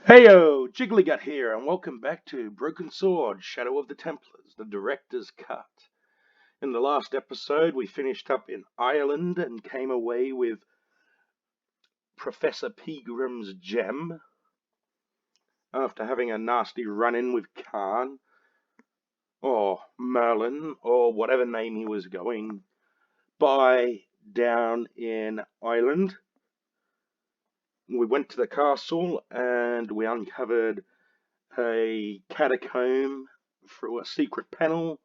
Heyo, Jiggly-Gut here, and welcome back to Broken Sword, Shadow of the Templars, the director's cut. In the last episode, we finished up in Ireland and came away with Professor Pegram's gem after having a nasty run-in with Khan, or Merlin, or whatever name he was going by down in Ireland. We went to the castle and we uncovered a catacomb through a secret panel,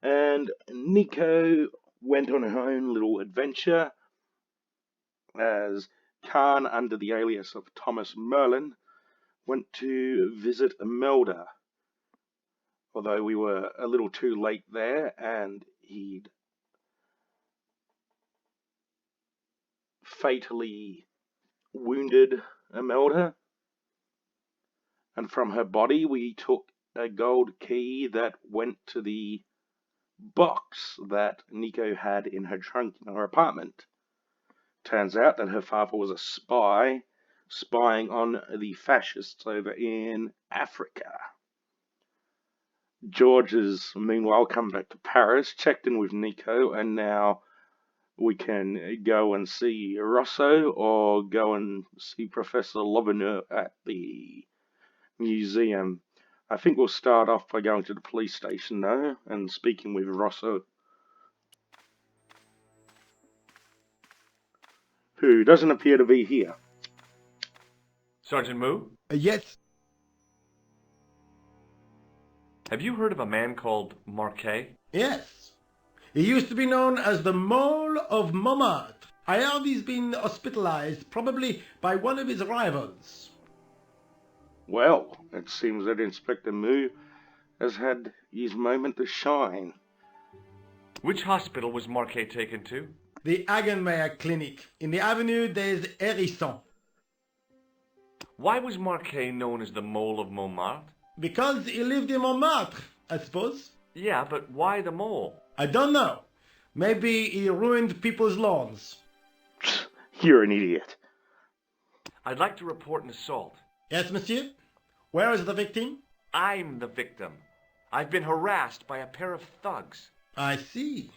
and Nico went on her own little adventure as Khan, under the alias of Thomas Merlin, went to visit Imelda, although we were a little too late there and he'd fatally wounded Imelda. And from her body we took a gold key that went to the box that Nico had in her trunk in her apartment. Turns out that her father was a spy, spying on the fascists over in Africa. George has meanwhile come back to Paris, checked in with Nico, and now we can go and see Rosso or go and see Professor Lobineau at the museum. I think we'll start off by going to the police station though and speaking with Rosso, who doesn't appear to be here. Sergeant Moo? Yes. Have you heard of a man called Marquet? Yes. He used to be known as the Mole of Montmartre. I heard he's been hospitalized, probably by one of his rivals. Well, it seems that Inspector Moo has had his moment to shine. Which hospital was Marquet taken to? The Hagenmeyer Clinic. In the Avenue des Hérissons. Why was Marquet known as the Mole of Montmartre? Because he lived in Montmartre, I suppose. Yeah, but why the mole? I don't know. Maybe he ruined people's lawns. You're an idiot. I'd like to report an assault. Yes, monsieur? Where is the victim? I'm the victim. I've been harassed by a pair of thugs. I see.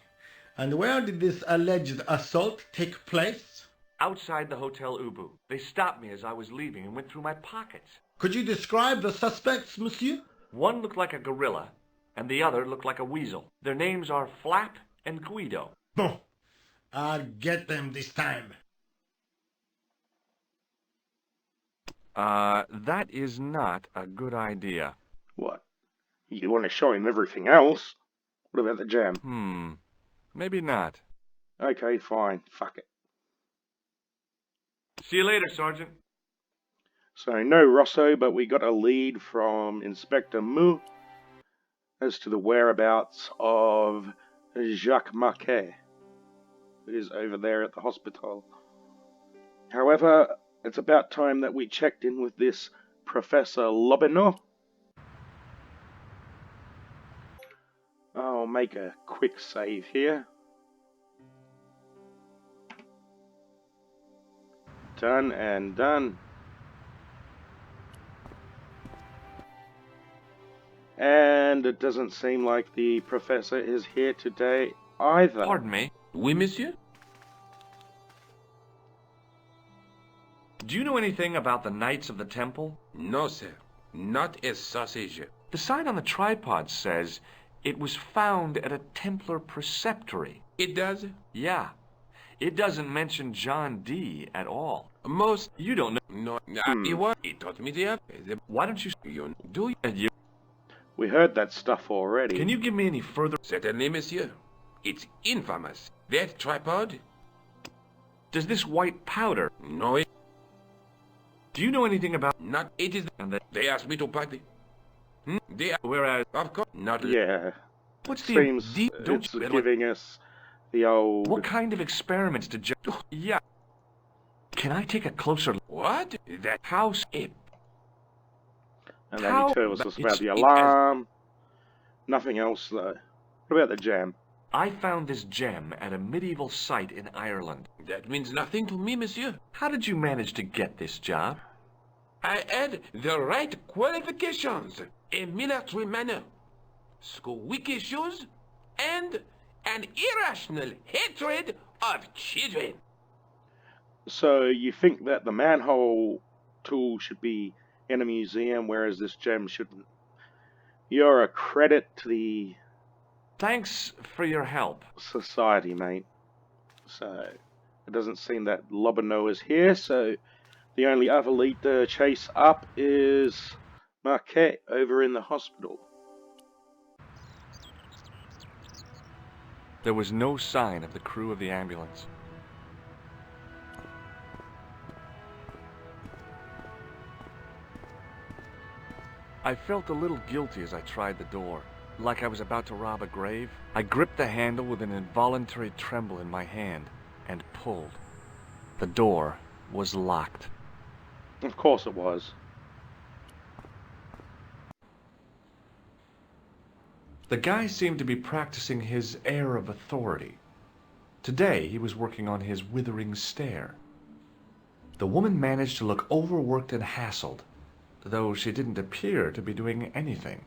And where did this alleged assault take place? Outside the Hotel Ubu. They stopped me as I was leaving and went through my pockets. Could you describe the suspects, monsieur? One looked like a gorilla, and the other looked like a weasel. Their names are Flap and Guido. Bon. I'll get them this time. That is not a good idea. What? You want to show him everything else? What about the gem? Maybe not. Okay, fine. Fuck it. See you later, Sergeant. So, no Rosso, but we got a lead from Inspector Moo as to the whereabouts of Jacques Marquet, who is over there at the hospital. However, it's about time that we checked in with this Professor Lobineau. I'll make a quick save here. Done and done. And it doesn't seem like the professor is here today either. Pardon me. Oui, monsieur? Do you know anything about the Knights of the Temple? No, sir. Not a sausage. The sign on the tripod says it was found at a Templar preceptory. It does? Yeah. It doesn't mention John D. at all. Most... You don't know. No, he taught me the... Why don't you... You do you? We heard that stuff already. Can you give me any further... Certainly, monsieur. It's infamous. That tripod? Does this white powder... No, it... Do you know anything about... Not... It is... And They asked me to party. They... Whereas... Of course... Not... Yeah. What's the... Seems Don't it's you... giving us the old... What kind of experiments did you... Yeah. Can I take a closer look? What? That house... It... And then he tells us about the alarm. Nothing else though. What about the gem? I found this gem at a medieval site in Ireland. That means nothing to me, monsieur. How did you manage to get this job? I had the right qualifications, a military manner, squeaky shoes, and an irrational hatred of children. So you think that the manhole tool should be in a museum, whereas this gem shouldn't? You're a credit to the Thanks for your help. society, mate. So it doesn't seem that Lobano is here, so the only other lead to chase up is Marquette over in the hospital. There was no sign of the crew of the ambulance. I felt a little guilty as I tried the door, like I was about to rob a grave. I gripped the handle with an involuntary tremble in my hand and pulled. The door was locked. Of course it was. The guy seemed to be practicing his air of authority. Today he was working on his withering stare. The woman managed to look overworked and hassled, though she didn't appear to be doing anything.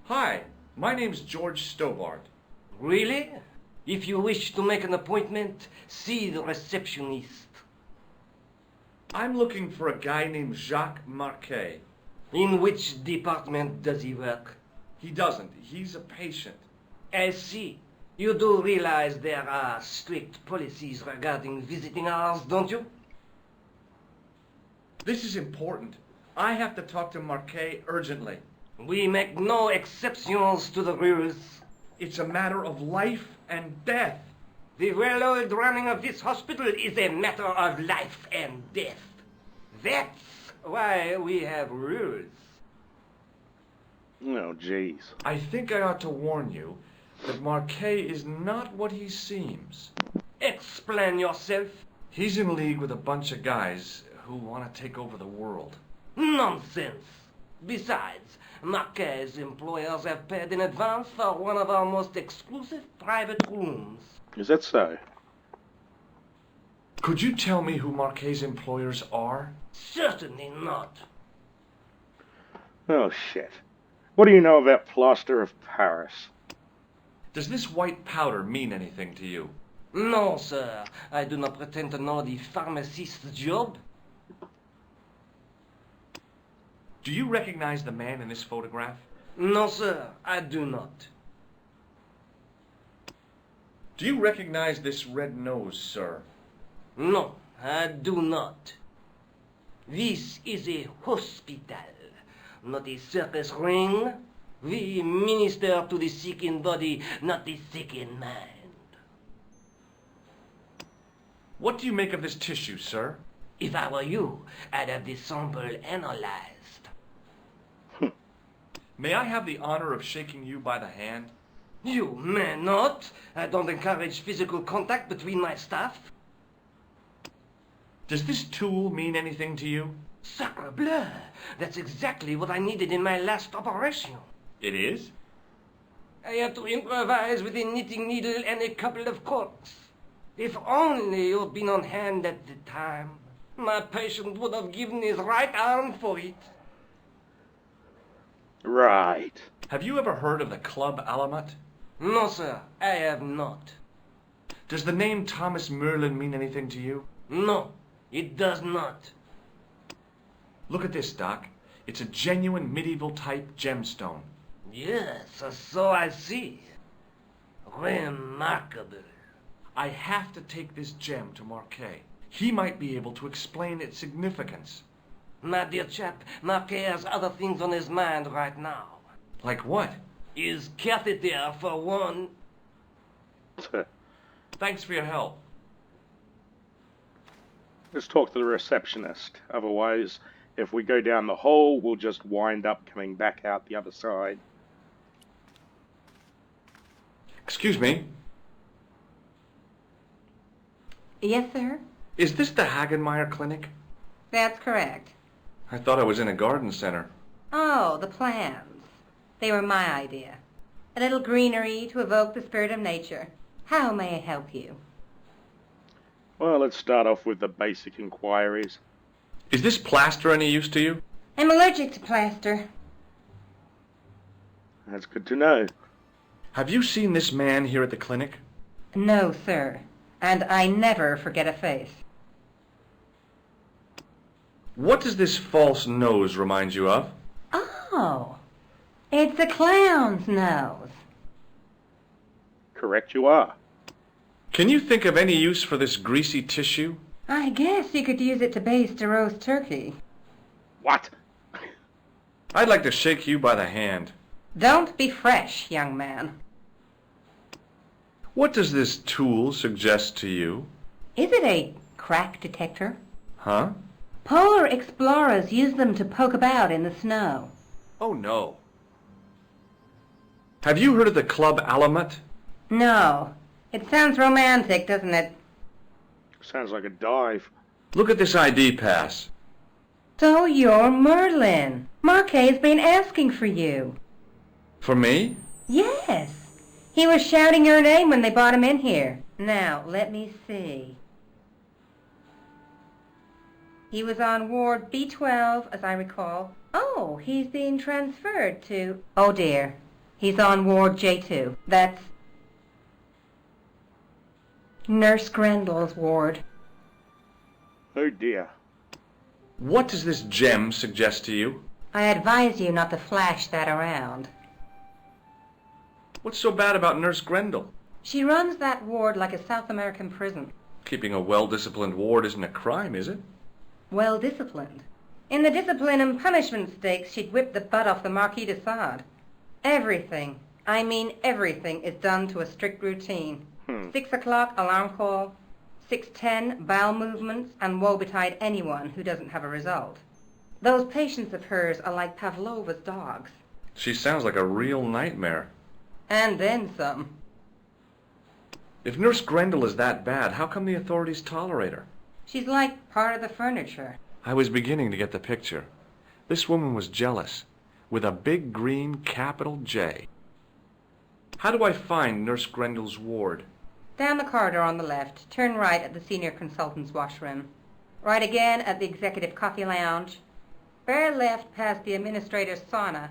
Hi, my name's George Stobart. Really? If you wish to make an appointment, see the receptionist. I'm looking for a guy named Jacques Marquet. In which department does he work? He doesn't. He's a patient. I see. You do realize there are strict policies regarding visiting hours, don't you? This is important. I have to talk to Marquet urgently. We make no exceptions to the rules. It's a matter of life and death. The well-oiled running of this hospital is a matter of life and death. That's why we have rules. Oh, jeez. I think I ought to warn you that Marquet is not what he seems. Explain yourself. He's in league with a bunch of guys who want to take over the world. Nonsense. Besides, Marquet's employers have paid in advance for one of our most exclusive private rooms. Is that so? Could you tell me who Marquet's employers are? Certainly not. Oh, shit. What do you know about plaster of Paris? Does this white powder mean anything to you? No, sir. I do not pretend to know the pharmacist's job. Do you recognize the man in this photograph? No, sir. I do not. Do you recognize this red nose, sir? No, I do not. This is a hospital, not a circus ring. We minister to the sick in body, not the sick in mind. What do you make of this tissue, sir? If I were you, I'd have the sample analyzed. May I have the honor of shaking you by the hand? You may not. I don't encourage physical contact between my staff. Does this tool mean anything to you? Sacre bleu! That's exactly what I needed in my last operation. It is? I had to improvise with a knitting needle and a couple of corks. If only you'd been on hand at the time, my patient would have given his right arm for it. Right. Have you ever heard of the Club Alamat? No, sir, I have not. Does the name Thomas Merlin mean anything to you? No, it does not. Look at this, Doc. It's a genuine medieval type gemstone. Yes, so I see. Remarkable. I have to take this gem to Marquet. He might be able to explain its significance. My dear chap, Marquet has other things on his mind right now. Like what? His catheter, for one. Thanks for your help. Let's talk to the receptionist. Otherwise, if we go down the hole, we'll just wind up coming back out the other side. Excuse me. Yes, sir? Is this the Hagenmeyer Clinic? That's correct. I thought I was in a garden center. Oh, the plants. They were my idea. A little greenery to evoke the spirit of nature. How may I help you? Well, let's start off with the basic inquiries. Is this plaster any use to you? I'm allergic to plaster. That's good to know. Have you seen this man here at the clinic? No, sir. And I never forget a face. What does this false nose remind you of? Oh, it's a clown's nose. Correct you are. Can you think of any use for this greasy tissue? I guess you could use it to baste a roast turkey. What? I'd like to shake you by the hand. Don't be fresh, young man. What does this tool suggest to you? Is it a crack detector? Huh? Polar explorers use them to poke about in the snow. Oh, no. Have you heard of the Club Alamet? No. It sounds romantic, doesn't it? Sounds like a dive. Look at this ID pass. So you're Merlin. Marquet's been asking for you. For me? Yes. He was shouting your name when they brought him in here. Now, let me see. He was on Ward B12, as I recall. Oh, he's being transferred to... Oh, dear. He's on Ward J2. That's Nurse Grendel's ward. Oh dear. What does this gem suggest to you? I advise you not to flash that around. What's so bad about Nurse Grendel? She runs that ward like a South American prison. Keeping a well-disciplined ward isn't a crime, is it? Well disciplined. In the discipline and punishment stakes, she'd whip the butt off the Marquis de Sade. Everything, I mean everything, is done to a strict routine. 6 o'clock alarm call, 6:10 bowel movements, and woe betide anyone who doesn't have a result. Those patients of hers are like Pavlova's dogs. She sounds like a real nightmare. And then some. If Nurse Grendel is that bad, how come the authorities tolerate her? She's like part of the furniture. I was beginning to get the picture. This woman was jealous, with a big green capital J. How do I find Nurse Grendel's ward? Down the corridor on the left, turn right at the senior consultant's washroom. Right again at the executive coffee lounge. Bear left past the administrator's sauna.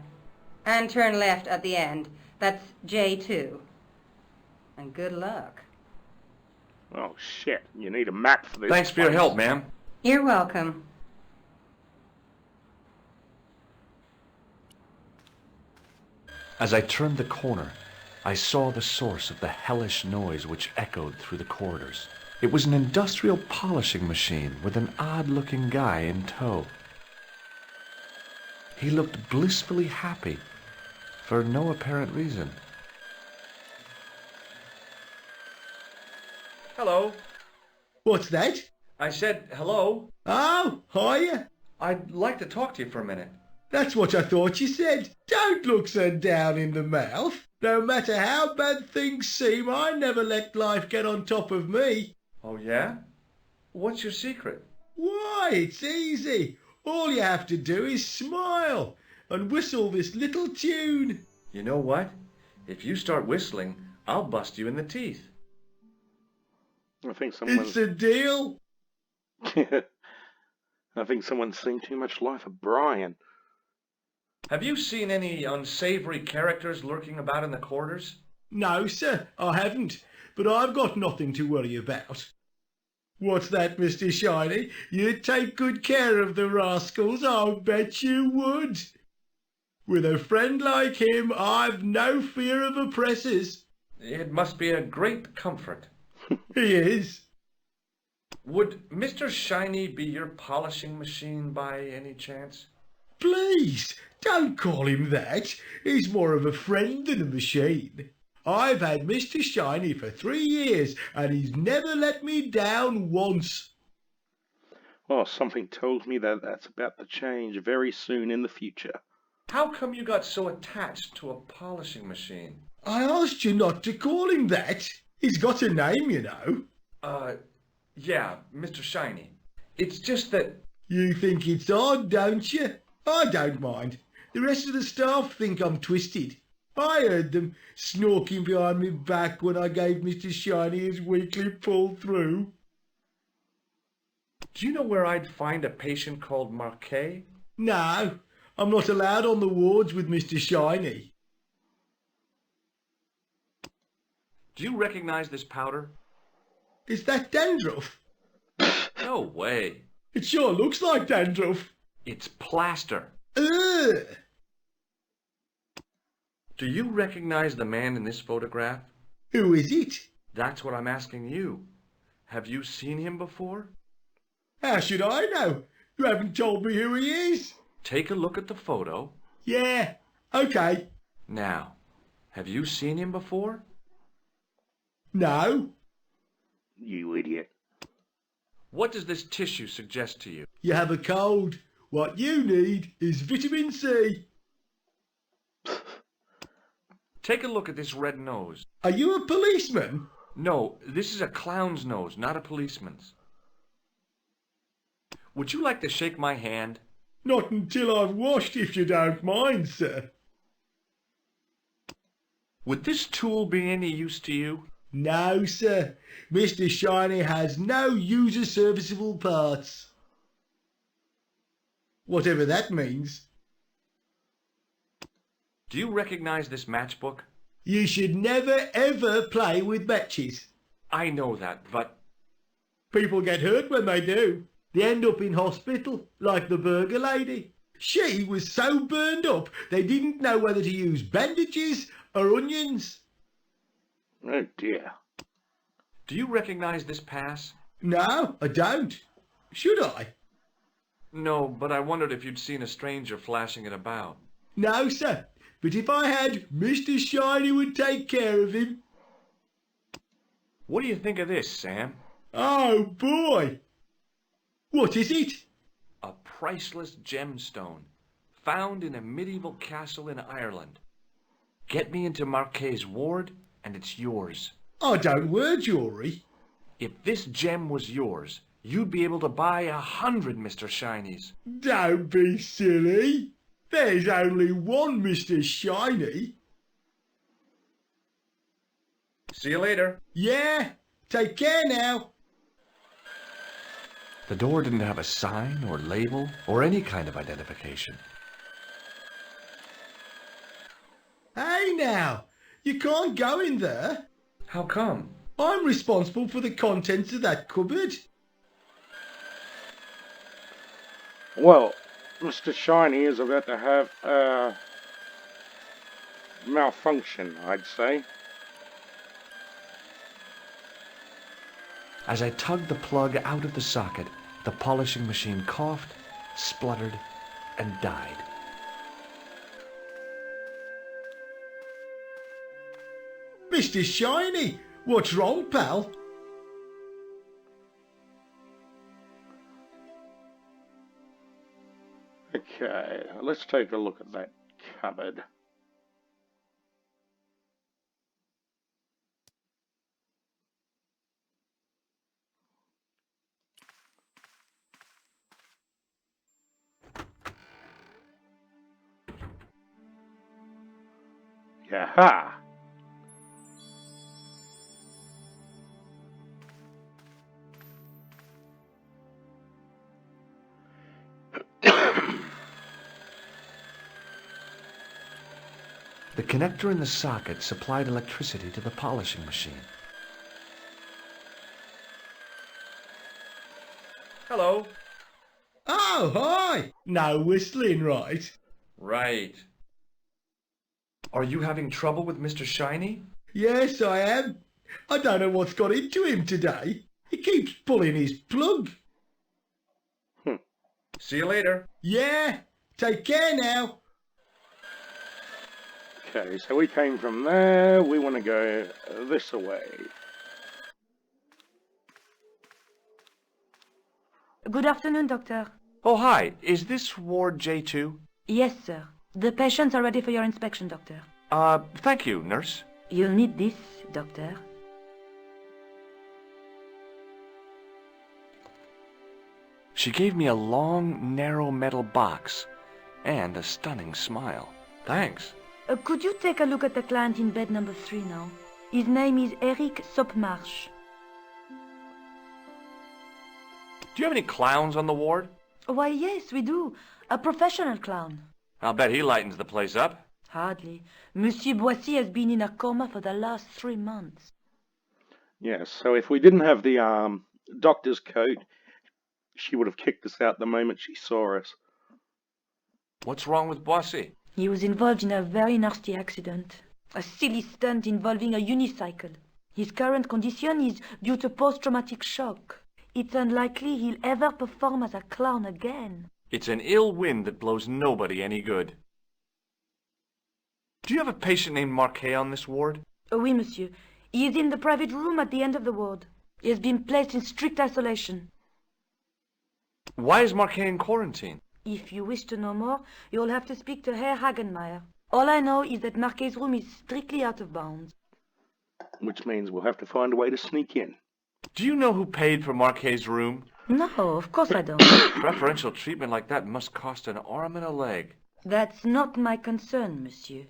And turn left at the end. That's J2. And good luck. Oh shit, you need a map for this. Thanks for your help, ma'am. You're welcome. As I turned the corner, I saw the source of the hellish noise which echoed through the corridors. It was an industrial polishing machine with an odd-looking guy in tow. He looked blissfully happy, for no apparent reason. Hello. What's that? I said hello. Oh, hiya. I'd like to talk to you for a minute. That's what I thought you said. Don't look so down in the mouth. No matter how bad things seem, I never let life get on top of me. Oh, yeah? What's your secret? Why, it's easy. All you have to do is smile and whistle this little tune. You know what? If you start whistling, I'll bust you in the teeth. I think someone's... It's a deal. I think someone's seen too much Life of Brian. Have you seen any unsavory characters lurking about in the corridors? No, sir, I haven't. But I've got nothing to worry about. What's that, Mr. Shiny? You'd take good care of the rascals, I'll bet you would. With a friend like him, I've no fear of oppressors. It must be a great comfort. He is. Would Mr. Shiny be your polishing machine by any chance? Please, don't call him that. He's more of a friend than a machine. I've had Mr. Shiny for 3 years, and he's never let me down once. Oh, something tells me that that's about to change very soon in the future. How come you got so attached to a polishing machine? I asked you not to call him that. He's got a name, you know. Yeah, Mr. Shiny. It's just that... You think it's odd, don't you? I don't mind. The rest of the staff think I'm twisted. I heard them snorking behind me back when I gave Mr. Shiny his weekly pull-through. Do you know where I'd find a patient called Marquet? No, I'm not allowed on the wards with Mr. Shiny. Do you recognize this powder? Is that dandruff? No way. It sure looks like dandruff. It's plaster. Ugh! Do you recognize the man in this photograph? Who is it? That's what I'm asking you. Have you seen him before? How should I know? You haven't told me who he is. Take a look at the photo. Yeah, okay. Now, have you seen him before? No, You idiot. What does this tissue suggest to you? you have a cold. What you need is vitamin C. Take a look at this red nose. Are you a policeman? No, this is a clown's nose, not a policeman's. Would you like to shake my hand? Not until I've washed, if you don't mind, sir. Would this tool be any use to you? No, sir. Mr. Shiny has no user-serviceable parts. Whatever that means. Do you recognize this matchbook? You should never, ever play with matches. I know that, but People get hurt when they do. They end up in hospital, like the burger lady. She was so burned up, they didn't know whether to use bandages or onions. Oh dear. do you recognize this pass? No, I don't. Should I? No, but I wondered if you'd seen a stranger flashing it about. No, sir. But if I had, Mr. Shiny would take care of him. What do you think of this, Sam? Oh, boy. What is it? A priceless gemstone, found in a medieval castle in Ireland. Get me into Marquet's ward, and it's yours. I don't wear jewellery. If this gem was yours, you'd be able to buy 100 Mr. Shinies. Don't be silly. There's only one Mr. Shiny. See you later. Yeah, take care now. The door didn't have a sign or label or any kind of identification. Hey now, you can't go in there. How come? I'm responsible for the contents of that cupboard. Well, Mr. Shiny is about to have a malfunction, I'd say. As I tugged the plug out of the socket, the polishing machine coughed, spluttered, and died. Mr. Shiny, what's wrong, pal? Okay, let's take a look at that cupboard. Yaha! The connector in the socket supplied electricity to the polishing machine. Hello. Oh, hi. No whistling, right? Right. Are you having trouble with Mr. Shiny? Yes, I am. I don't know what's got into him today. He keeps pulling his plug. See you later. Yeah, take care now. Okay, so we came from there. We want to go this way. Good afternoon, Doctor. Oh, hi. Is this Ward J2? Yes, sir. The patients are ready for your inspection, Doctor. Thank you, nurse. You'll need this, Doctor. She gave me a long, narrow metal box and a stunning smile. Thanks. Could you take a look at the client in bed number 3 now? His name is Eric Sopmarsh. Do Do you have any clowns on the ward? Why, yes, we do. A professional clown. I'll bet he lightens the place up. Hardly. Monsieur Boissy has been in a coma for the last 3 months. Yes, so if we didn't have the doctor's coat, she would have kicked us out the moment she saw us. What's wrong with Boissy? He was involved in a very nasty accident. A silly stunt involving a unicycle. His current condition is due to post-traumatic shock. It's unlikely he'll ever perform as a clown again. It's an ill wind that blows nobody any good. Do you have a patient named Marquet on this ward? Oui, monsieur. He is in the private room at the end of the ward. He has been placed in strict isolation. Why is Marquet in quarantine? If you wish to know more, you'll have to speak to Herr Hagenmeier. All I know is that Marquet's room is strictly out of bounds. Which means we'll have to find a way to sneak in. Do you know who paid for Marquet's room? No, of course I don't. Preferential treatment like that must cost an arm and a leg. That's not my concern, monsieur.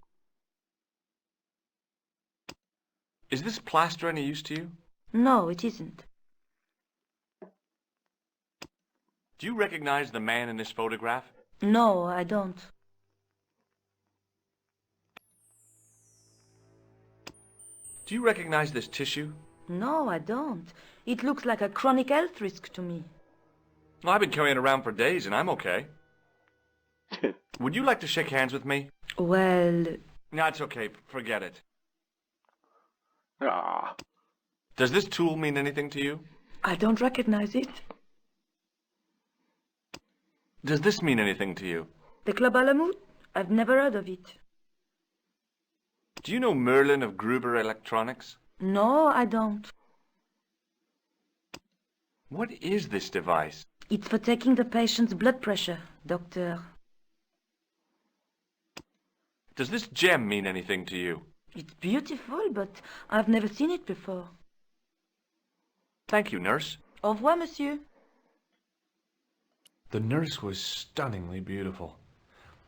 Is this plaster any use to you? No, it isn't. Do you recognize the man in this photograph? No, I don't. Do you recognize this tissue? No, I don't. It looks like a chronic health risk to me. Well, I've been carrying it around for days and I'm okay. Would you like to shake hands with me? Well, No, it's okay. Forget it. Ah, Does this tool mean anything to you? I don't recognize it. Does this mean anything to you? The Club Alamut? I've never heard of it. Do you know Merlin of Gruber Electronics? No, I don't. What is this device? It's for taking the patient's blood pressure, doctor. Does this gem mean anything to you? It's beautiful, but I've never seen it before. Thank you, nurse. Au revoir, monsieur. The nurse was stunningly beautiful.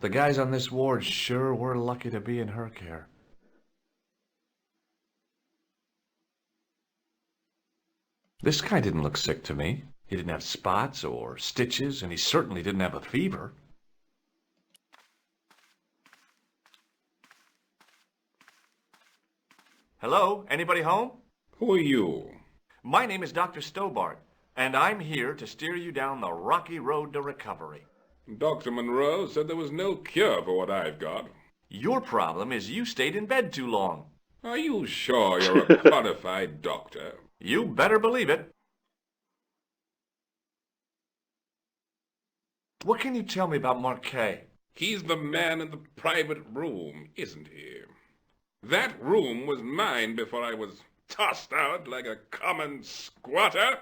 The guys on this ward sure were lucky to be in her care. This guy didn't look sick to me. He didn't have spots or stitches, and he certainly didn't have a fever. Hello? Anybody home? Who are you? My name is Dr. Stobart, and I'm here to steer you down the rocky road to recovery. Dr. Monroe said there was no cure for what I've got. Your problem is you stayed in bed too long. Are you sure you're a qualified doctor? You better believe it. What can you tell me about Marquet? He's the man in the private room, isn't he? That room was mine before I was tossed out like a common squatter.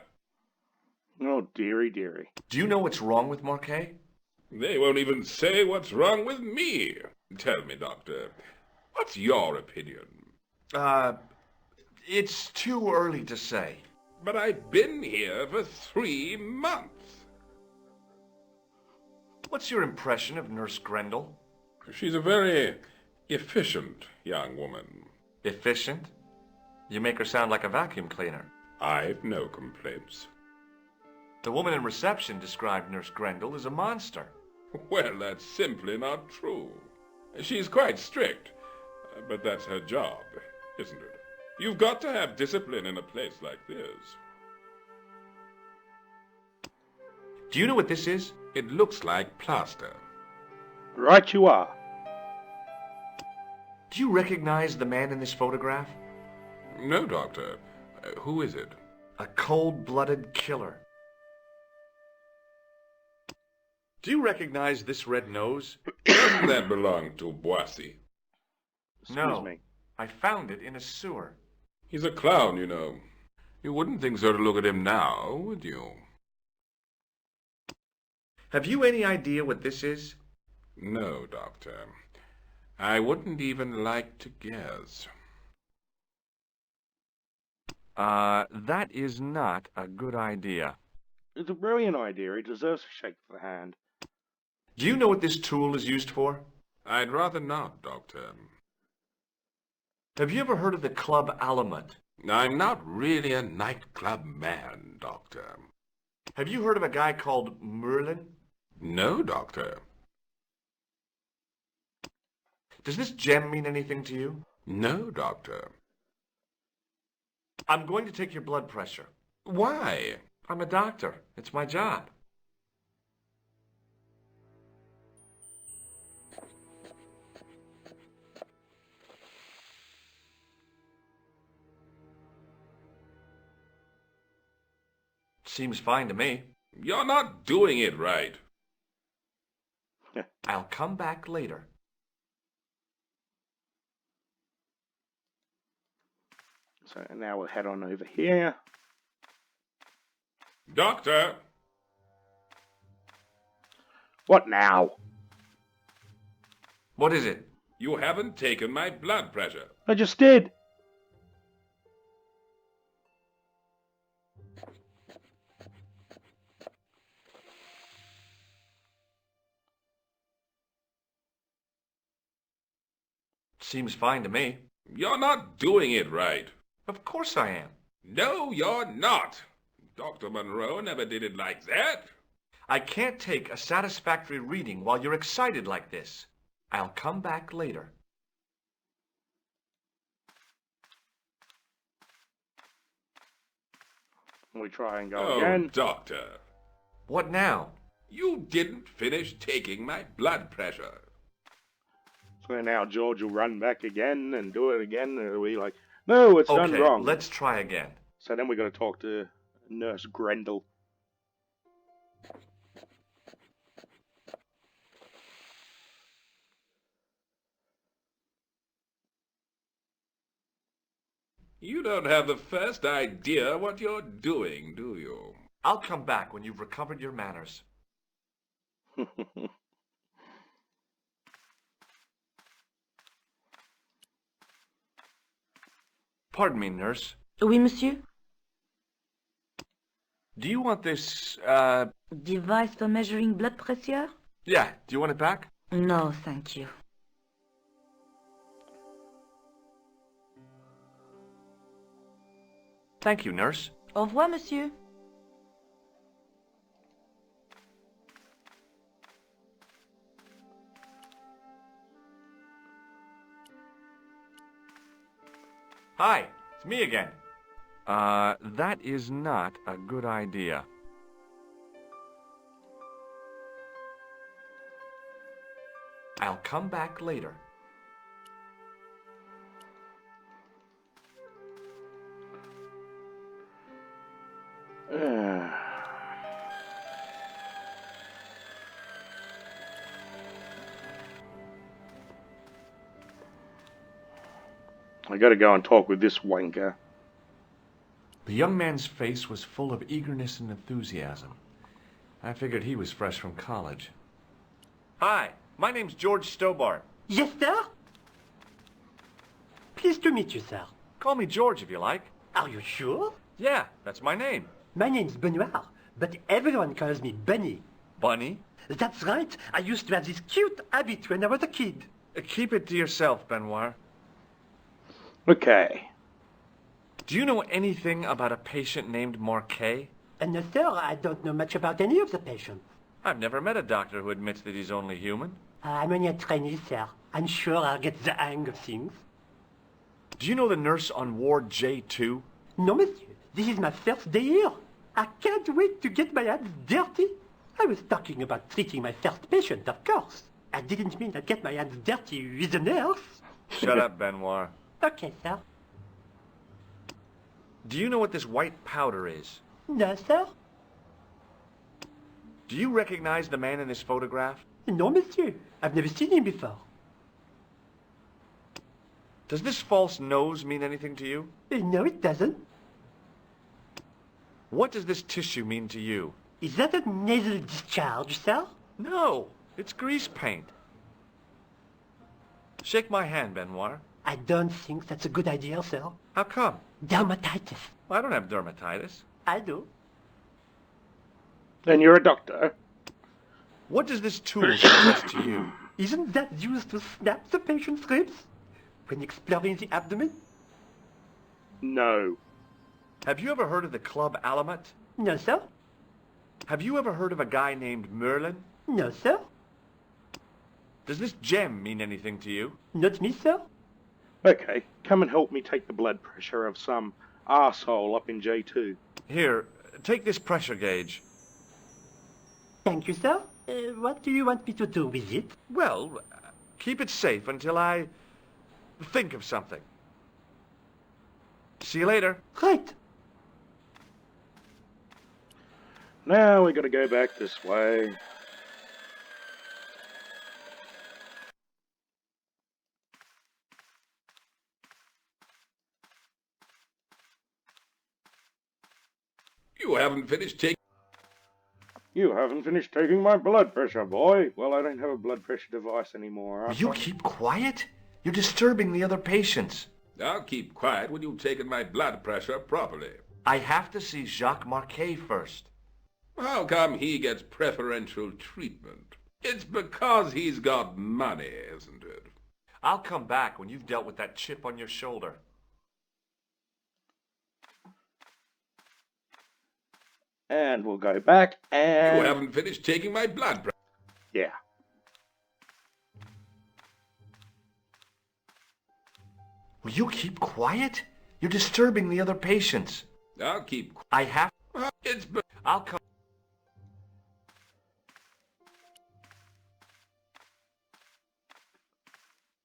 oh dearie, dearie. Do you know what's wrong with Marquet? They won't even say what's wrong with me. Tell me, doctor, what's your opinion? It's too early to say. But I've been here for 3 months. What's your impression of Nurse Grendel? She's a very efficient young woman. Efficient? You make her sound like a vacuum cleaner. I've no complaints. The woman in reception described Nurse Grendel as a monster. Well, that's simply not true. She's quite strict, but that's her job, isn't it? You've got to have discipline in a place like this. Do you know what this is? It looks like plaster. Right you are. Do you recognize the man in this photograph? No, Doctor. Who is it? A cold-blooded killer. Do you recognize this red nose? Doesn't that belong to Boissy? Excuse me. I found it in a sewer. He's a clown, you know. You wouldn't think so to look at him now, would you? Have you any idea what this is? No, Doctor. I wouldn't even like to guess. That is not a good idea. It's a brilliant idea. He deserves a shake of the hand. Do you know what this tool is used for? I'd rather not, Doctor. Have you ever heard of the Club Alamut? I'm not really a nightclub man, Doctor. Have you heard of a guy called Merlin? No, Doctor. Does this gem mean anything to you? No, Doctor. I'm going to take your blood pressure. Why? I'm a doctor. It's my job. Seems fine to me. You're not doing it right. I'll come back later. So now we'll head on over here. Doctor! What now? What is it? You haven't taken my blood pressure. I just did. Seems fine to me. You're not doing it right. Of course I am. No, you're not. Dr. Monroe never did it like that. I can't take a satisfactory reading while you're excited like this. I'll come back later. We try and go Oh, again. Doctor. What now? You didn't finish taking my blood pressure. So now George will run back again and do it again. And it'll be like, no, it's done Okay, wrong. let's try again. So then we're going to talk to Nurse Grendel. You don't have the first idea what you're doing, do you? I'll come back when you've recovered your manners. Pardon me, nurse. Oui, monsieur? Do you want this, Device for measuring blood pressure? Yeah, do you want it back? No, thank you. Thank you, nurse. Au revoir, monsieur. Hi, it's me again. That is not a good idea. I'll come back later. I got to go and talk with this wanker. The young man's face was full of eagerness and enthusiasm. I figured he was fresh from college. Hi, my name's George Stobart. Yes, sir? Pleased to meet you, sir. Call me George if you like. Are you sure? Yeah, that's my name. My name's Benoit, but everyone calls me Bunny. Bunny? That's right. I used to have this cute habit when I was a kid. Keep it to yourself, Benoit. Okay. Do you know anything about a patient named Marquet? No, sir, I don't know much about any of the patients. I've never met a doctor who admits that he's only human. I'm only a trainee, sir. I'm sure I'll get the hang of things. Do you know the nurse on Ward J2? No, monsieur. This is my first day here. I can't wait to get my hands dirty. I was talking about treating my first patient, of course. I didn't mean I'd get my hands dirty with a nurse. Shut up, Benoit. Okay, sir. Do you know what this white powder is? No, sir. Do you recognize the man in this photograph? No, monsieur. I've never seen him before. Does this false nose mean anything to you? No, it doesn't. What does this tissue mean to you? Is that a nasal discharge, sir? No, it's grease paint. Shake my hand, Benoit. I don't think that's a good idea, sir. How come? Dermatitis. I don't have dermatitis. I do. Then you're a doctor. What does this tool suggest to you? Isn't that used to snap the patient's ribs when exploring the abdomen? No. Have you ever heard of the Club Alamet? No, sir. Have you ever heard of a guy named Merlin? No, sir. Does this gem mean anything to you? Not me, sir. Okay, come and help me take the blood pressure of some arsehole up in J2. Here, take this pressure gauge. Thank you, sir. What do you want me to do with it? Well, keep it safe until I think of something. See you later. Right. Now we gotta go back this way. You haven't finished taking... You haven't finished taking my blood pressure, boy. Well, I don't have a blood pressure device anymore. Will you keep quiet? You're disturbing the other patients. I'll keep quiet when you've taken my blood pressure properly. I have to see Jacques Marquet first. How come he gets preferential treatment? It's because he's got money, isn't it? I'll come back when you've dealt with that chip on your shoulder. And we'll go back and... You haven't finished taking my blood pressure. Yeah. Will you keep quiet? You're disturbing the other patients. I'll keep... I have... It's... I'll come...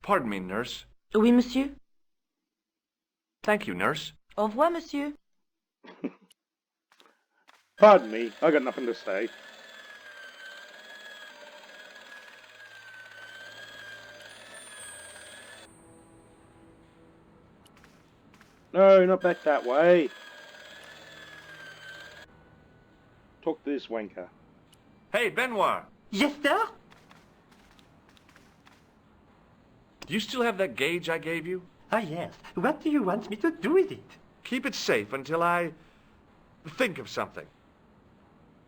Pardon me, nurse. Oui, monsieur. Thank you, nurse. Au revoir, monsieur. Pardon me, I got nothing to say. No, not back that way. Talk to this wanker. Hey, Benoit. Yes, sir? Do you still have that gauge I gave you? Ah, yes. What do you want me to do with it? Keep it safe until I think of something.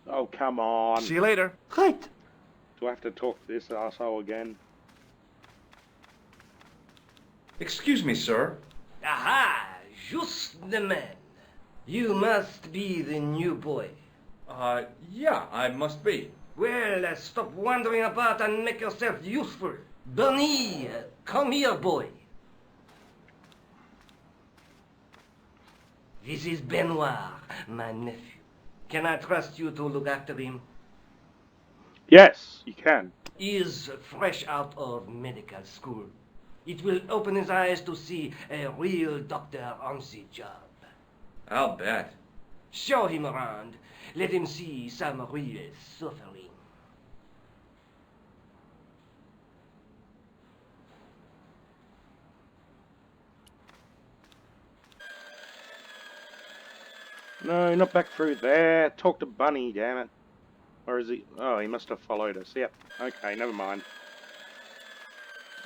Oh, come on. See you later. Right. Do I have to talk to this arsehole again? Excuse me, sir. Aha! Just the man. You must be the new boy. Yeah, I must be. Well, stop wandering about and make yourself useful. Bernie, come here, boy. This is Benoit, my nephew. Can I trust you to look after him? Yes, you can. He is fresh out of medical school. It will open his eyes to see a real doctor on the job. I'll bet. Show him around. Let him see some real suffering. No, not back through there. Talk to Bunny, damn it. Or is he... Oh, he must have followed us. Yep. Okay, never mind.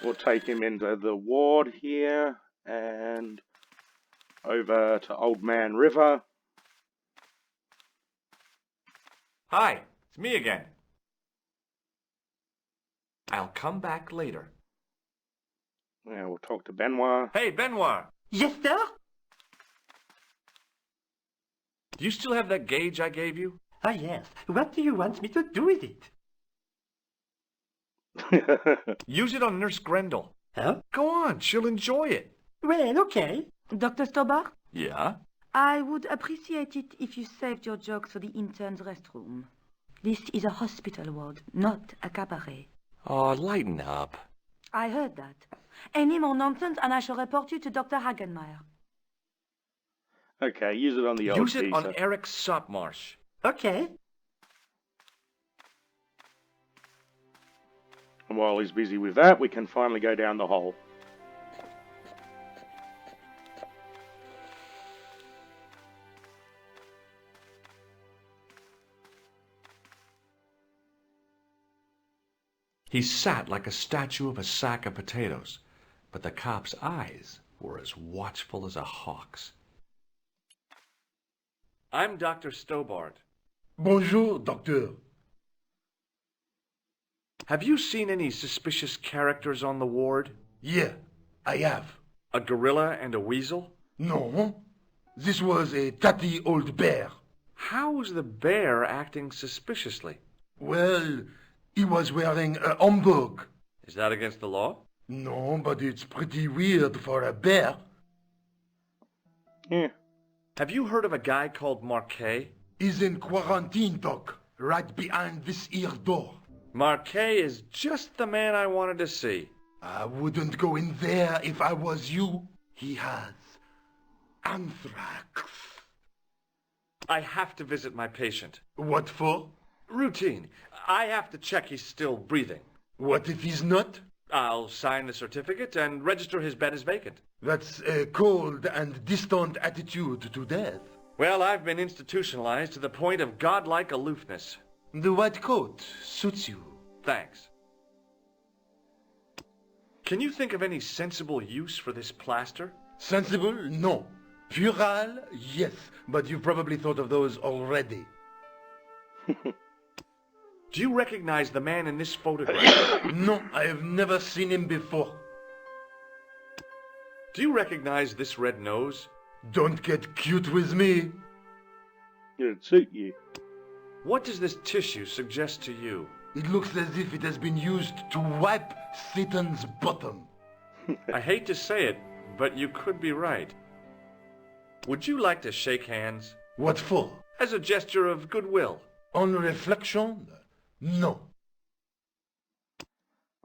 We'll take him into the ward here. And over to Old Man River. Hi, it's me again. I'll come back later. Yeah, we'll talk to Benoit. Hey, Benoit. Yes, sir? Do you still have that gauge I gave you? Ah, yes. What do you want me to do with it? Use it on Nurse Grendel. Huh? Go on, she'll enjoy it. Well, okay. Dr. Stobart, Yeah? I would appreciate it if you saved your jokes for the intern's restroom. This is a hospital ward, not a cabaret. Oh, lighten up. I heard that. Any more nonsense and I shall report you to Dr. Hagenmeyer. Okay, use it on the old Use it on geezer. Eric Sopmarsh. Okay. And while he's busy with that, we can finally go down the hole. He sat like a statue of a sack of potatoes, but the cop's eyes were as watchful as a hawk's. I'm Dr. Stobart. Bonjour, docteur. Have you seen any suspicious characters on the ward? Yeah, I have. A gorilla and a weasel? No, this was a tatty old bear. How's the bear acting suspiciously? Well, he was wearing a homburg. Is that against the law? No, but it's pretty weird for a bear. Yeah. Have you heard of a guy called Marquet? He's in quarantine, Doc, right behind this here door. Marquet is just the man I wanted to see. I wouldn't go in there if I was you. He has anthrax. I have to visit my patient. What for? Routine. I have to check he's still breathing. What if he's not? I'll sign the certificate and register his bed as vacant. That's a cold and distant attitude to death. Well, I've been institutionalized to the point of godlike aloofness. The white coat suits you. Thanks. Can you think of any sensible use for this plaster? Sensible? No. Puerile? Yes. But you've probably thought of those already. Do you recognize the man in this photograph? No, I have never seen him before. Do you recognize this red nose? Don't get cute with me. It'd suit you. What does this tissue suggest to you? It looks as if it has been used to wipe Satan's bottom. I hate to say it, but you could be right. Would you like to shake hands? What for? As a gesture of goodwill. On reflection? No.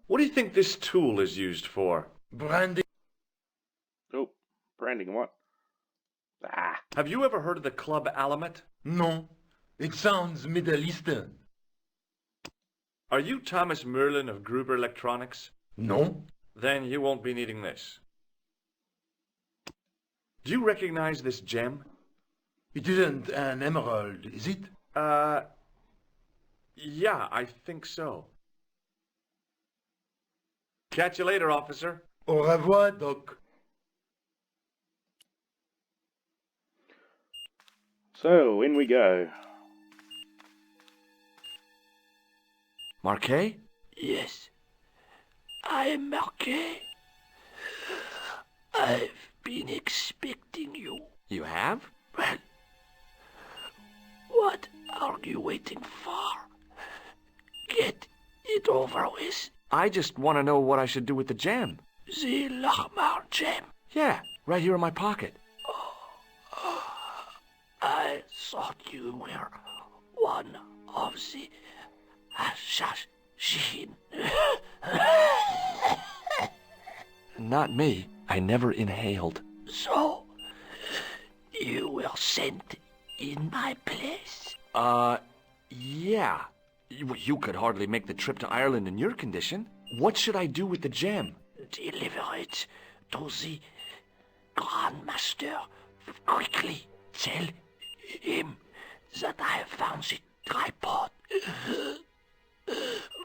What do you think this tool is used for? Branding. Oh, branding what? Ah. Have you ever heard of the Club Alamet? No. It sounds Middle Eastern. Are you Thomas Merlin of Gruber Electronics? No. Then you won't be needing this. Do you recognize this gem? It isn't an emerald, is it? Yeah, I think so. Catch you later, officer. Au revoir, Doc. So, in we go. Marquet? Yes, I am Marquet. I've been expecting you. You have? Well, what are you waiting for? Get it over with. I just want to know what I should do with the gem. The Lahmar gem. Yeah, right here in my pocket. I thought you were one of the assassin. Not me. I never inhaled. So, you were sent in my place? Yeah. You could hardly make the trip to Ireland in your condition. What should I do with the gem? Deliver it to the Grand Master. Quickly tell him that I have found the tripod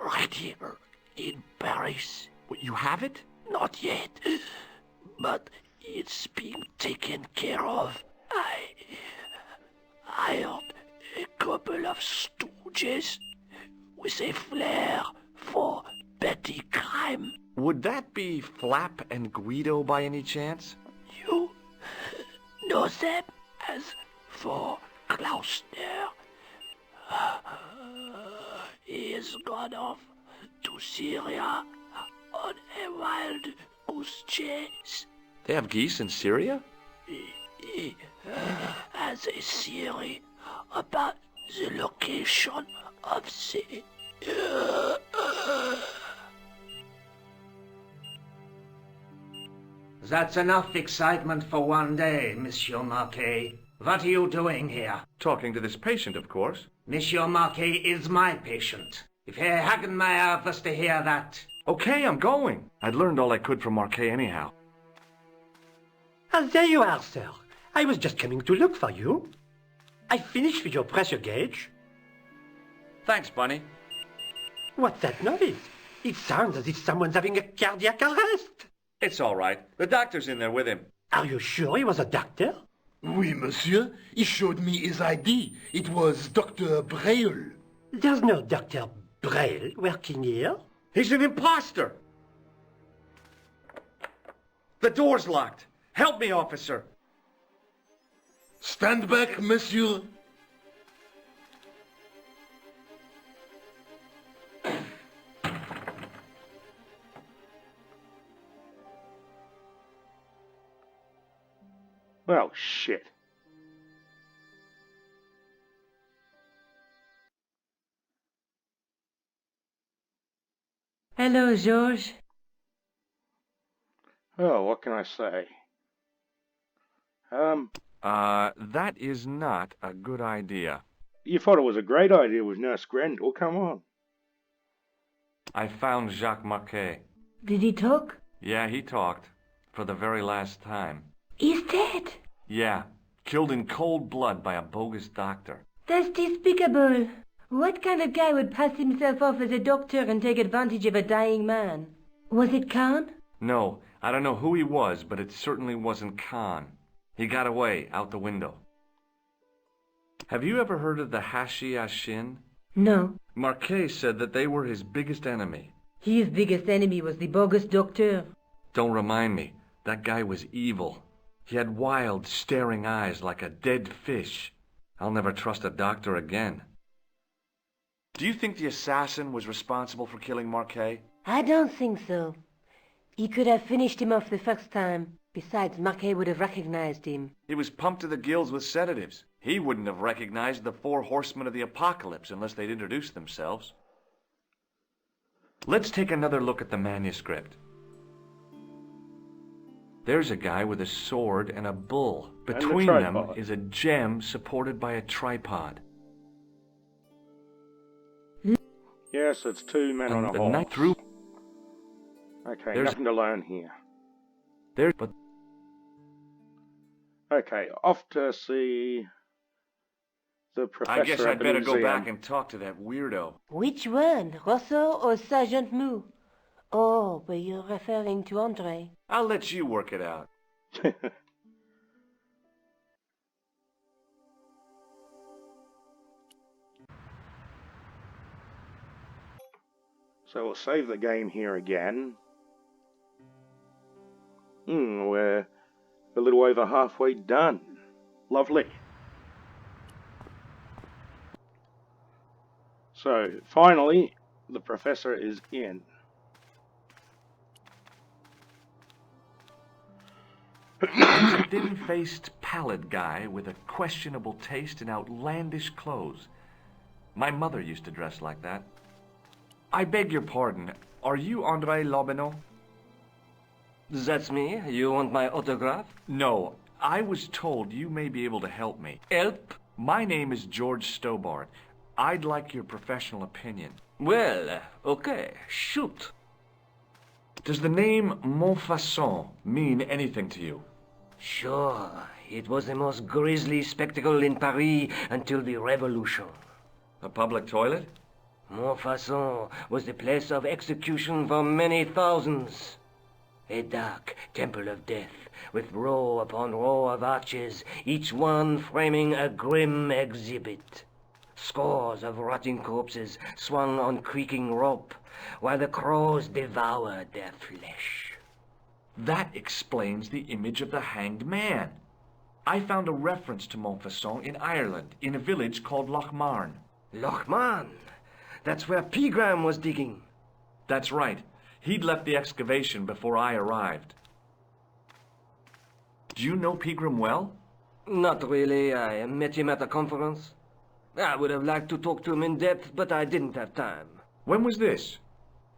right here in Paris. What, you have it? Not yet, but it's being taken care of. I hired a couple of stooges with a flair for petty crime. Would that be Flap and Guido by any chance? You know them as for Klausner. He has gone off to Syria on a wild goose chase. They have geese in Syria? He has a theory about the location of the... That's enough excitement for one day, Monsieur Marquet. What are you doing here? Talking to this patient, of course. Monsieur Marquet is my patient. If Herr Hagenmeyer was to hear that... Okay, I'm going. I'd learned all I could from Marquet anyhow. Ah, there you are, sir. I was just coming to look for you. I finished with your pressure gauge. Thanks, Bunny. What's that noise? It sounds as if someone's having a cardiac arrest. It's all right. The doctor's in there with him. Are you sure he was a doctor? Oui, monsieur. He showed me his ID. It was Dr. Braille. There's no Dr. Braille working here. He's an imposter! The door's locked. Help me, officer. Stand back, monsieur. Well, shit. Hello, Georges. Oh, what can I say? That is not a good idea. You thought it was a great idea with Nurse Grendel, come on. I found Jacques Marquet. Did he talk? Yeah, he talked. For the very last time. He's dead. Yeah, killed in cold blood by a bogus doctor. That's despicable. What kind of guy would pass himself off as a doctor and take advantage of a dying man? Was it Khan? No, I don't know who he was, but it certainly wasn't Khan. He got away, out the window. Have you ever heard of the Hashi-Ashin? No. Marquet said that they were his biggest enemy. His biggest enemy was the bogus doctor. Don't remind me. That guy was evil. He had wild, staring eyes like a dead fish. I'll never trust a doctor again. Do you think the assassin was responsible for killing Marquet? I don't think so. He could have finished him off the first time. Besides, Marquet would have recognized him. He was pumped to the gills with sedatives. He wouldn't have recognized the 4 horsemen of the apocalypse unless they'd introduced themselves. Let's take another look at the manuscript. There's a guy with a sword and a bull. Between them is a gem supported by a tripod. Yes, it's 2 men on a horse. Through. Okay, nothing to learn here. But okay, off to see the professor. I guess I'd better go back and talk to that weirdo. Which one, Rousseau or Sergeant Mou? Oh, but you're referring to Andre. I'll let you work it out. So we'll save the game here again. We're a little over halfway done. Lovely. So, finally, the professor is in. He's a thin-faced, pallid guy with a questionable taste in outlandish clothes. My mother used to dress like that. I beg your pardon. Are you André Lobineau? That's me. You want my autograph? No. I was told you may be able to help me. Help? My name is George Stobart. I'd like your professional opinion. Well, okay. Shoot. Does the name Montfaucon mean anything to you? Sure. It was the most grisly spectacle in Paris until the Revolution. A public toilet? Montfaucon was the place of execution for many thousands. A dark temple of death, with row upon row of arches, each one framing a grim exhibit. Scores of rotting corpses swung on creaking rope, while the crows devoured their flesh. That explains the image of the hanged man. I found a reference to Montfaucon in Ireland, in a village called Lochmarn. Lochmarn? That's where Pegram was digging. That's right. He'd left the excavation before I arrived. Do you know Pegram well? Not really. I met him at a conference. I would have liked to talk to him in depth, but I didn't have time. When was this?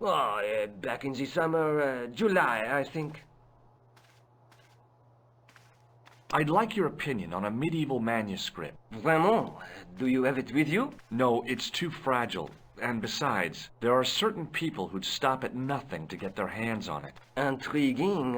Oh, back in the summer, July, I think. I'd like your opinion on a medieval manuscript. Vraiment? Do you have it with you? No, it's too fragile. And besides, there are certain people who'd stop at nothing to get their hands on it. Intriguing.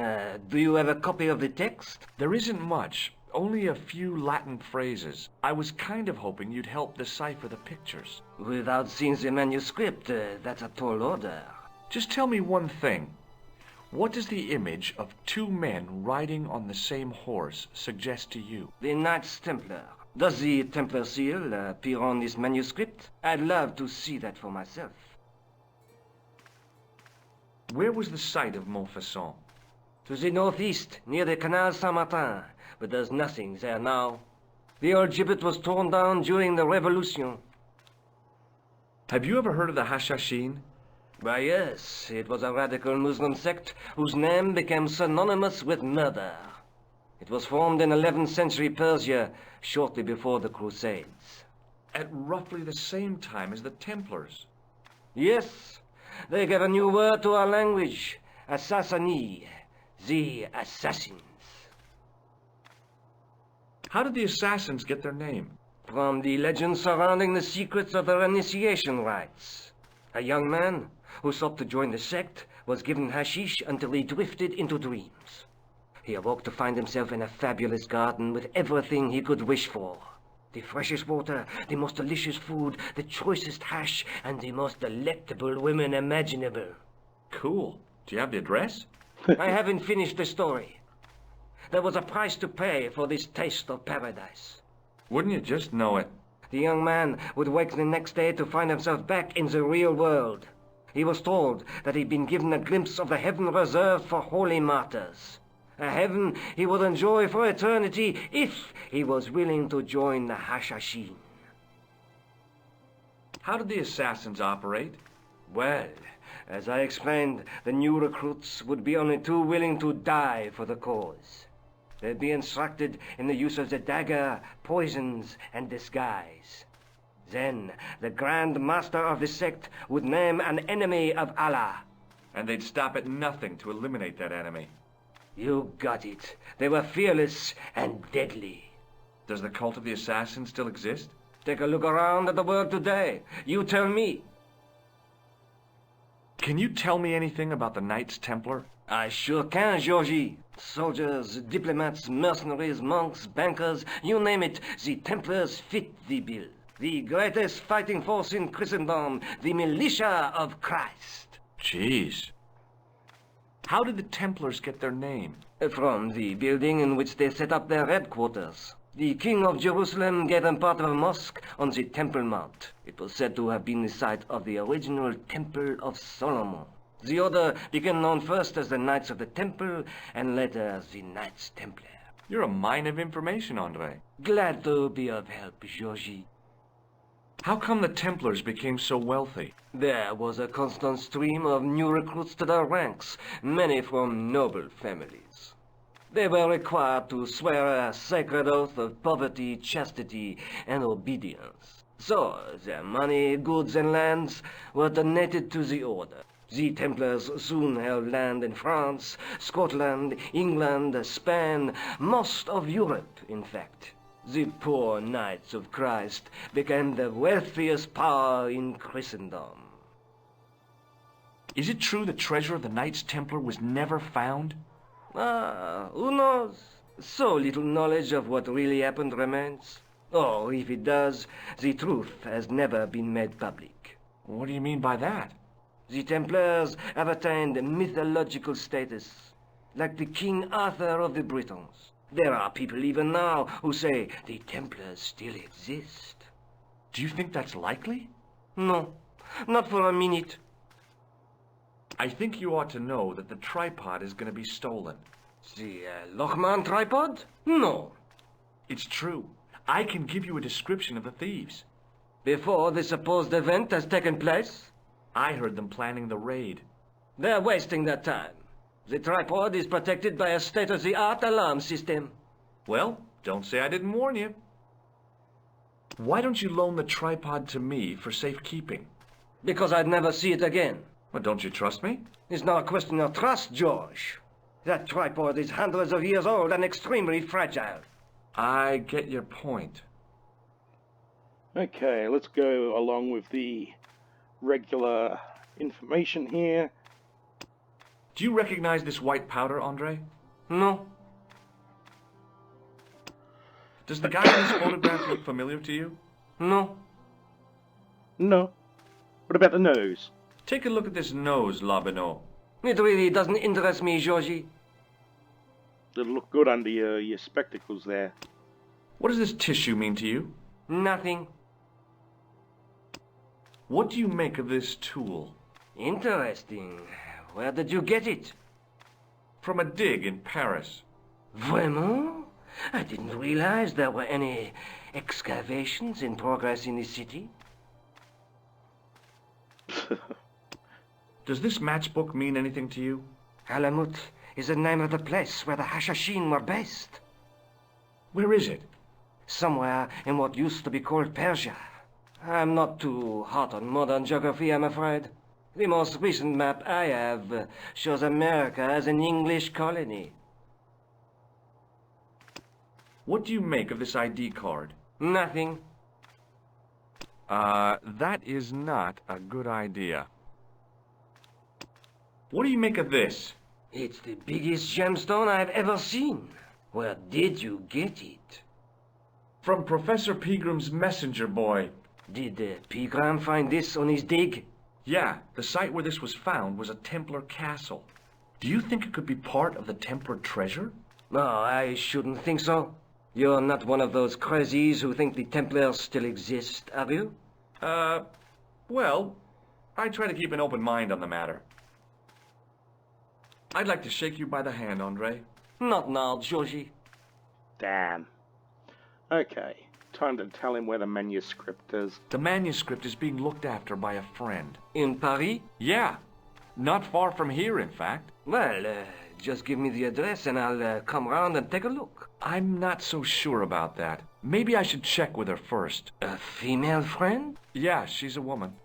Do you have a copy of the text? There isn't much. Only a few Latin phrases. I was kind of hoping you'd help decipher the pictures. Without seeing the manuscript, that's a tall order. Just tell me one thing. What does the image of 2 men riding on the same horse suggest to you? The Knights Templar. Does the Templar seal appear on this manuscript? I'd love to see that for myself. Where was the site of Montfaucon? To the northeast, near the Canal Saint-Martin, but there's nothing there now. The old gibbet was torn down during the Revolution. Have you ever heard of the Hashashin? Why, yes. It was a radical Muslim sect whose name became synonymous with murder. It was formed in 11th century Persia, shortly before the Crusades. At roughly the same time as the Templars. Yes, they gave a new word to our language, Assassini, the assassins. How did the assassins get their name? From the legends surrounding the secrets of their initiation rites. A young man who sought to join the sect was given hashish until he drifted into dreams. He awoke to find himself in a fabulous garden with everything he could wish for. The freshest water, the most delicious food, the choicest hash, and the most delectable women imaginable. Cool. Do you have the address? I haven't finished the story. There was a price to pay for this taste of paradise. Wouldn't you just know it? The young man would wake the next day to find himself back in the real world. He was told that he'd been given a glimpse of the heaven reserved for holy martyrs. A heaven he would enjoy for eternity if he was willing to join the Hashashin. How did the assassins operate? Well, as I explained, the new recruits would be only too willing to die for the cause. They'd be instructed in the use of the dagger, poisons, and disguise. Then, the Grand Master of the sect would name an enemy of Allah. And they'd stop at nothing to eliminate that enemy. You got it. They were fearless and deadly. Does the cult of the assassins still exist? Take a look around at the world today. You tell me. Can you tell me anything about the Knights Templar? I sure can, Georgie. Soldiers, diplomats, mercenaries, monks, bankers, you name it, the Templars fit the bill. The greatest fighting force in Christendom, the militia of Christ. Jeez. How did the Templars get their name? From the building in which they set up their headquarters. The King of Jerusalem gave them part of a mosque on the Temple Mount. It was said to have been the site of the original Temple of Solomon. The order became known first as the Knights of the Temple, and later as the Knights Templar. You're a mine of information, Andre. Glad to be of help, Georgie. How come the Templars became so wealthy? There was a constant stream of new recruits to their ranks, many from noble families. They were required to swear a sacred oath of poverty, chastity, and obedience. So, their money, goods, and lands were donated to the order. The Templars soon held land in France, Scotland, England, Spain, most of Europe, in fact. The poor Knights of Christ became the wealthiest power in Christendom. Is it true the treasure of the Knights Templar was never found? Who knows? So little knowledge of what really happened remains. Or, if it does, the truth has never been made public. What do you mean by that? The Templars have attained mythological status, like the King Arthur of the Britons. There are people even now who say the Templars still exist. Do you think that's likely? No, not for a minute. I think you ought to know that the tripod is going to be stolen. The Lochman tripod? No. It's true. I can give you a description of the thieves. Before the supposed event has taken place? I heard them planning the raid. They're wasting their time. The tripod is protected by a state-of-the-art alarm system. Well, don't say I didn't warn you. Why don't you loan the tripod to me for safekeeping? Because I'd never see it again. Well, don't you trust me? It's not a question of trust, George. That tripod is hundreds of years old and extremely fragile. I get your point. Okay, let's go along with the regular information here. Do you recognize this white powder, Andre? No. Does the guy in this photograph look familiar to you? No. No. What about the nose? Take a look at this nose, Labino. It really doesn't interest me, Georgie. It'll look good under your spectacles there. What does this tissue mean to you? Nothing. What do you make of this tool? Interesting. Where did you get it? From a dig in Paris. Vraiment? I didn't realize there were any excavations in progress in the city. Does this matchbook mean anything to you? Alamut is the name of the place where the Hashashin were based. Where is it? Somewhere in what used to be called Persia. I'm not too hot on modern geography, I'm afraid. The most recent map I have shows America as an English colony. What do you make of this ID card? Nothing. That is not a good idea. What do you make of this? It's the biggest gemstone I've ever seen. Where did you get it? From Professor Pegram's messenger boy. Did Pegram find this on his dig? Yeah, the site where this was found was a Templar castle. Do you think it could be part of the Templar treasure? No, I shouldn't think so. You're not one of those crazies who think the Templars still exist, are you? Well, I try to keep an open mind on the matter. I'd like to shake you by the hand, Andre. Not now, Georgie. Damn. Okay, time to tell him where the manuscript is. The manuscript is being looked after by a friend. In Paris? Yeah, not far from here, in fact. Well, just give me the address and I'll come round and take a look. I'm not so sure about that. Maybe I should check with her first. A female friend? Yeah, she's a woman.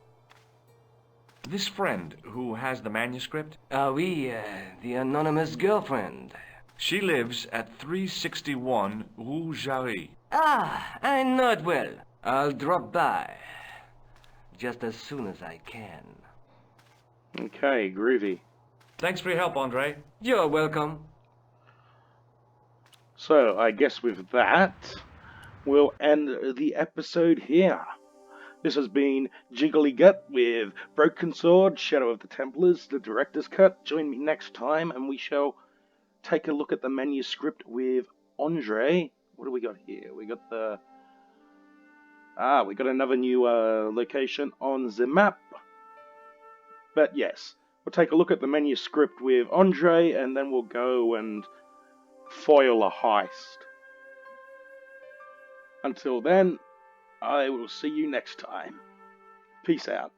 This friend who has the manuscript? Oui, the anonymous girlfriend. She lives at 361 Rue Jarry. Ah, I know it well. I'll drop by. Just as soon as I can. Okay, groovy. Thanks for your help, Andre. You're welcome. So, I guess with that, we'll end the episode here. This has been Jiggly-Gut with Broken Sword, Shadow of the Templars, the director's cut. Join me next time and we shall take a look at the manuscript with Andre. What do we got here? We got the... we got another new location on the map. But yes, we'll take a look at the manuscript with Andre and then we'll go and foil a heist. Until then, I will see you next time. Peace out.